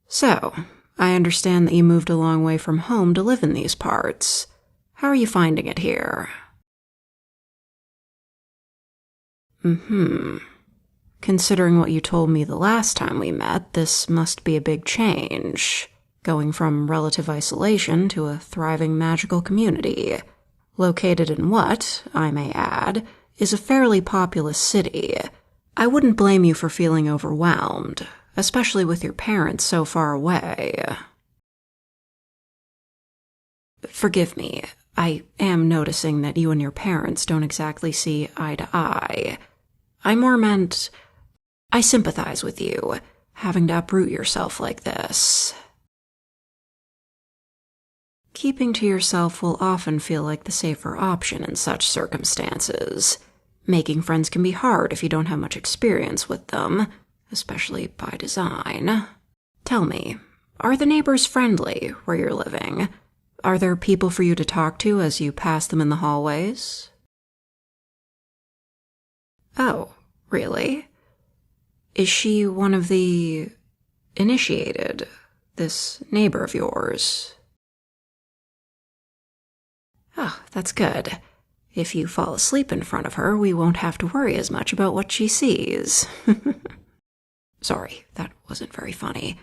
So, I understand that you moved a long way from home to live in these parts. How are you finding it here? Considering what you told me the last time we met, this must be a big change. Going from relative isolation to a thriving magical community. Located in what, I may add, is a fairly populous city. I wouldn't blame you for feeling overwhelmed, especially with your parents so far away. Forgive me, I am noticing that you and your parents don't exactly see eye to eye. I more meant, I sympathize with you, having to uproot yourself like this. Keeping to yourself will often feel like the safer option in such circumstances. Making friends can be hard if you don't have much experience with them, especially by design. Tell me, are the neighbors friendly where you're living? Are there people for you to talk to as you pass them in the hallways? Oh, really? Is she one of the initiated, this neighbor of yours? Oh, that's good. If you fall asleep in front of her, we won't have to worry as much about what she sees. Sorry, that wasn't very funny.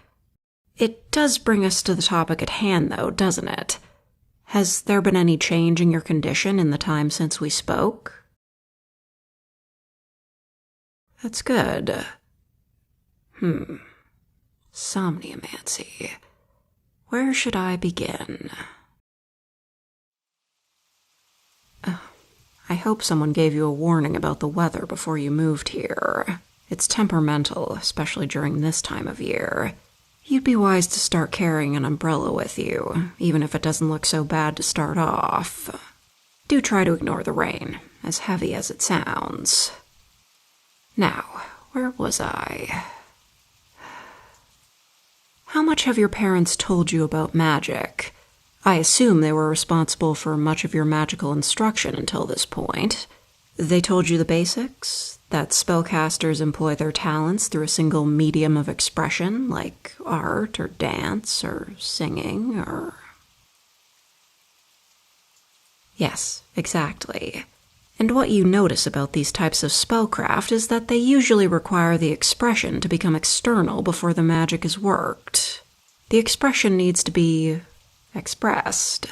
It does bring us to the topic at hand, though, doesn't it? Has there been any change in your condition in the time since we spoke? That's good. Somniomancy. Where should I begin? I hope someone gave you a warning about the weather before you moved here. It's temperamental, especially during this time of year. You'd be wise to start carrying an umbrella with you, even if it doesn't look so bad to start off. Do try to ignore the rain, as heavy as it sounds. Now, where was I? How much have your parents told you about magic? I assume they were responsible for much of your magical instruction until this point. They told you the basics? That spellcasters employ their talents through a single medium of expression, like art or dance or singing or... Yes, exactly. And what you notice about these types of spellcraft is that they usually require the expression to become external before the magic is worked. The expression needs to be expressed,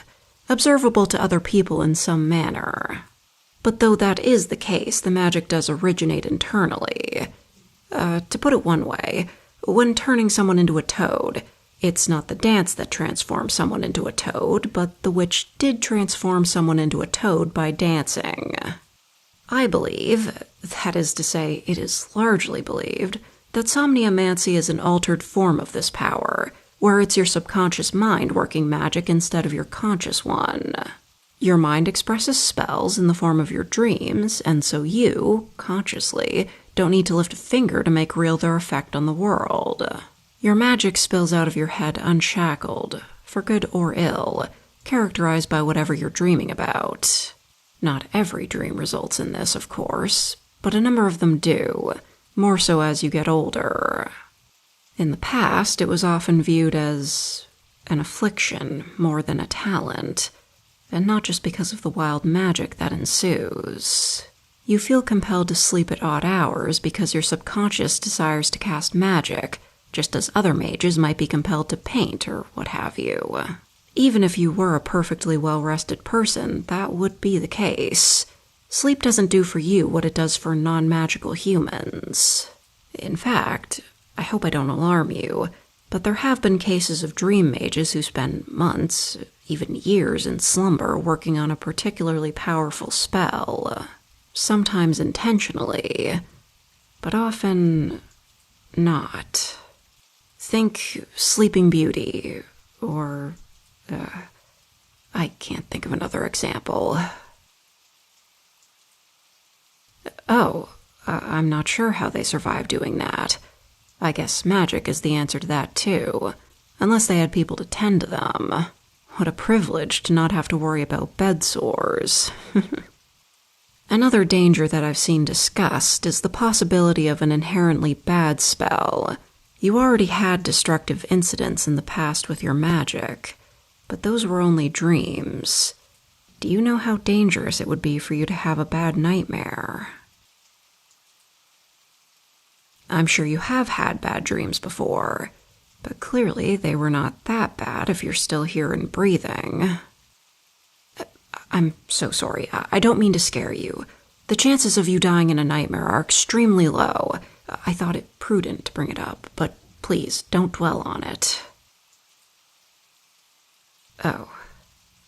observable to other people in some manner. But though that is the case, the magic does originate internally. To put it one way, when turning someone into a toad, it's not the dance that transforms someone into a toad, but the witch did transform someone into a toad by dancing. I believe, that is to say, it is largely believed, that somniomancy is an altered form of this power, where it's your subconscious mind working magic instead of your conscious one. Your mind expresses spells in the form of your dreams, and so you, consciously, don't need to lift a finger to make real their effect on the world. Your magic spills out of your head unshackled, for good or ill, characterized by whatever you're dreaming about. Not every dream results in this, of course, but a number of them do, more so as you get older. In the past, it was often viewed as an affliction more than a talent, and not just because of the wild magic that ensues. You feel compelled to sleep at odd hours because your subconscious desires to cast magic, just as other mages might be compelled to paint or what have you. Even if you were a perfectly well-rested person, that would be the case. Sleep doesn't do for you what it does for non-magical humans. In fact, I hope I don't alarm you, but there have been cases of dream mages who spend months, even years in slumber working on a particularly powerful spell. Sometimes intentionally, but often not. Think Sleeping Beauty, or... I can't think of another example. I'm not sure how they survive doing that. I guess magic is the answer to that, too. Unless they had people to tend to them. What a privilege to not have to worry about bed sores. Another danger that I've seen discussed is the possibility of an inherently bad spell. You already had destructive incidents in the past with your magic, but those were only dreams. Do you know how dangerous it would be for you to have a bad nightmare? I'm sure you have had bad dreams before, but clearly they were not that bad if you're still here and breathing. I'm so sorry. I don't mean to scare you. The chances of you dying in a nightmare are extremely low. I thought it prudent to bring it up, but please don't dwell on it. Oh,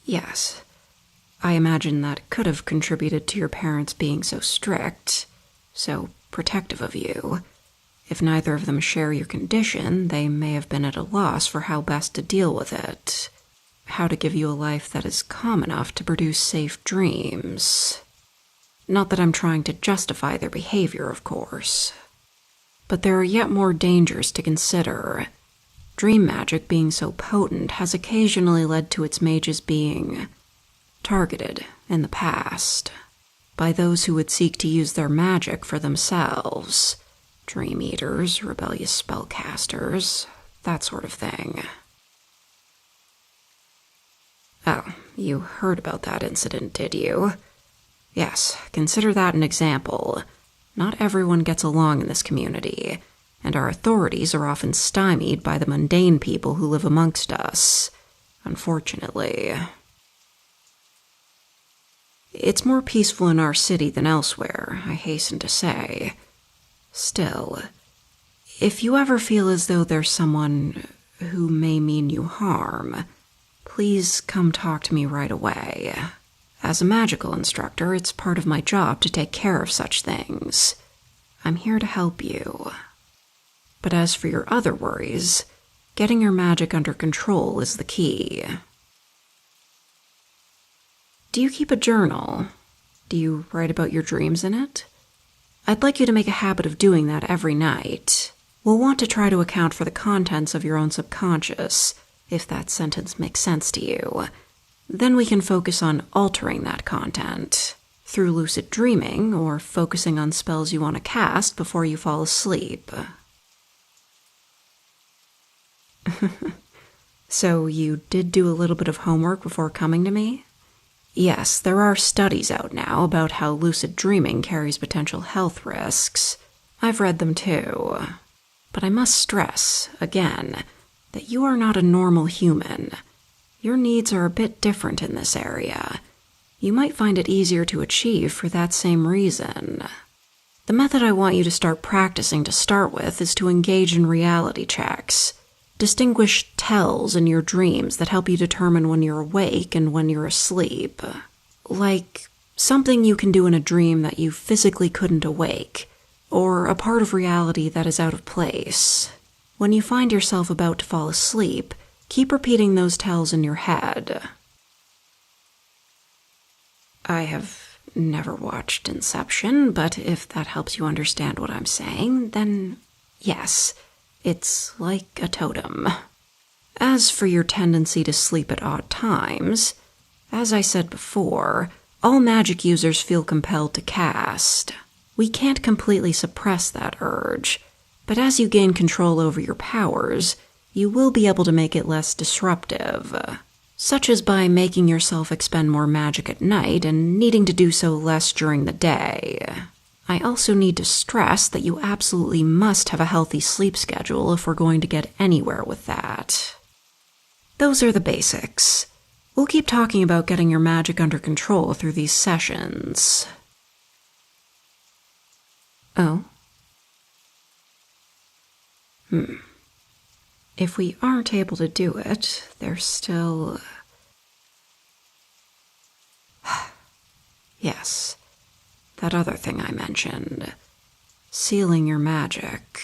yes. I imagine that could have contributed to your parents being so strict, so protective of you. If neither of them share your condition, they may have been at a loss for how best to deal with it. How to give you a life that is calm enough to produce safe dreams. Not that I'm trying to justify their behavior, of course. But there are yet more dangers to consider. Dream magic being so potent has occasionally led to its mages being targeted in the past by those who would seek to use their magic for themselves. Dream eaters, rebellious spellcasters, that sort of thing. Oh, you heard about that incident, did you? Yes, consider that an example. Not everyone gets along in this community, and our authorities are often stymied by the mundane people who live amongst us, unfortunately. It's more peaceful in our city than elsewhere, I hasten to say. Still, if you ever feel as though there's someone who may mean you harm, please come talk to me right away. As a magical instructor, it's part of my job to take care of such things. I'm here to help you. But as for your other worries, getting your magic under control is the key. Do you keep a journal? Do you write about your dreams in it? I'd like you to make a habit of doing that every night. We'll want to try to account for the contents of your own subconscious, if that sentence makes sense to you. Then we can focus on altering that content through lucid dreaming or focusing on spells you want to cast before you fall asleep. So you did do a little bit of homework before coming to me? Yes, there are studies out now about how lucid dreaming carries potential health risks. I've read them too. But I must stress, again, that you are not a normal human. Your needs are a bit different in this area. You might find it easier to achieve for that same reason. The method I want you to start practicing to start with is to engage in reality checks. Distinguish tells in your dreams that help you determine when you're awake and when you're asleep. Like something you can do in a dream that you physically couldn't awake, or a part of reality that is out of place. When you find yourself about to fall asleep, keep repeating those tells in your head. I have never watched Inception, but if that helps you understand what I'm saying, then yes. It's like a totem. As for your tendency to sleep at odd times, as I said before, all magic users feel compelled to cast. We can't completely suppress that urge, but as you gain control over your powers, you will be able to make it less disruptive, such as by making yourself expend more magic at night and needing to do so less during the day. I also need to stress that you absolutely must have a healthy sleep schedule if we're going to get anywhere with that. Those are the basics. We'll keep talking about getting your magic under control through these sessions. Oh? If we aren't able to do it, there's still... Yes. That other thing I mentioned, sealing your magic.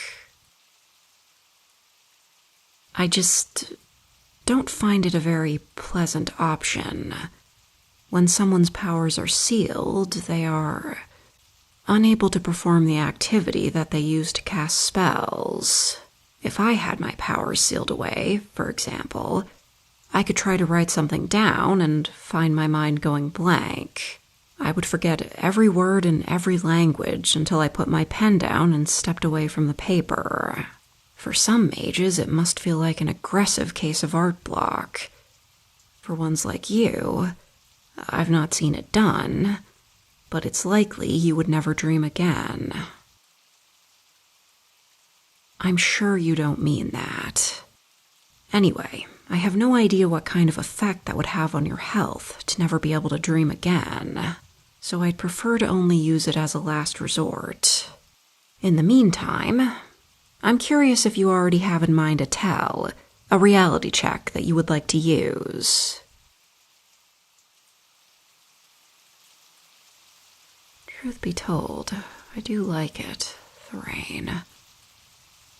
I just don't find it a very pleasant option. When someone's powers are sealed, they are unable to perform the activity that they use to cast spells. If I had my powers sealed away, for example, I could try to write something down and find my mind going blank. I would forget every word in every language until I put my pen down and stepped away from the paper. For some mages, it must feel like an aggressive case of art block. For ones like you, I've not seen it done, but it's likely you would never dream again. I'm sure you don't mean that. Anyway, I have no idea what kind of effect that would have on your health to never be able to dream again, so I'd prefer to only use it as a last resort. In the meantime, I'm curious if you already have in mind a tell, a reality check that you would like to use. Truth be told, I do like it, the rain.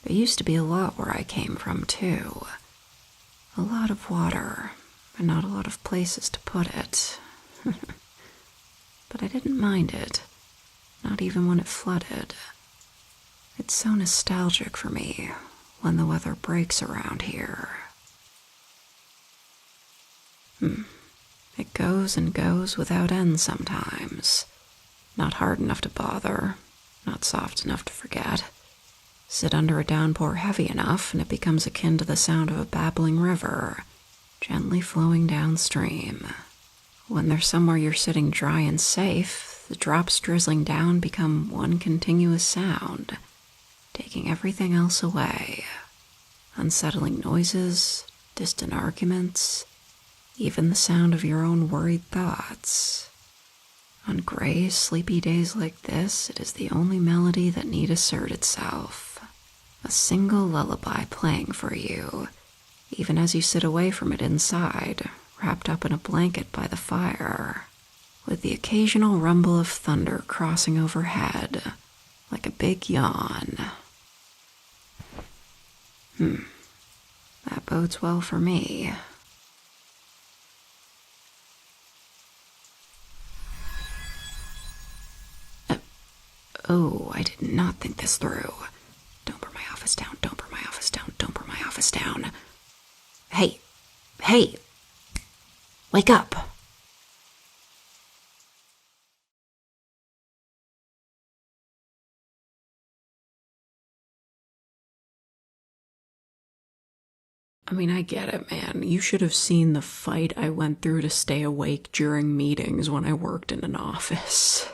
There used to be a lot where I came from, too. A lot of water, and not a lot of places to put it. But I didn't mind it, not even when it flooded. It's so nostalgic for me when the weather breaks around here. It goes and goes without end sometimes. Not hard enough to bother, not soft enough to forget. Sit under a downpour heavy enough and it becomes akin to the sound of a babbling river, gently flowing downstream. When there's somewhere you're sitting dry and safe, the drops drizzling down become one continuous sound, taking everything else away. Unsettling noises, distant arguments, even the sound of your own worried thoughts. On gray, sleepy days like this, it is the only melody that need assert itself. A single lullaby playing for you, even as you sit away from it inside, wrapped up in a blanket by the fire, with the occasional rumble of thunder crossing overhead, like a big yawn. That bodes well for me. Oh, I did not think this through. Don't burn my office down, don't burn my office down, don't burn my office down. Hey, wake up. I mean, I get it, man. You should have seen the fight I went through to stay awake during meetings when I worked in an office.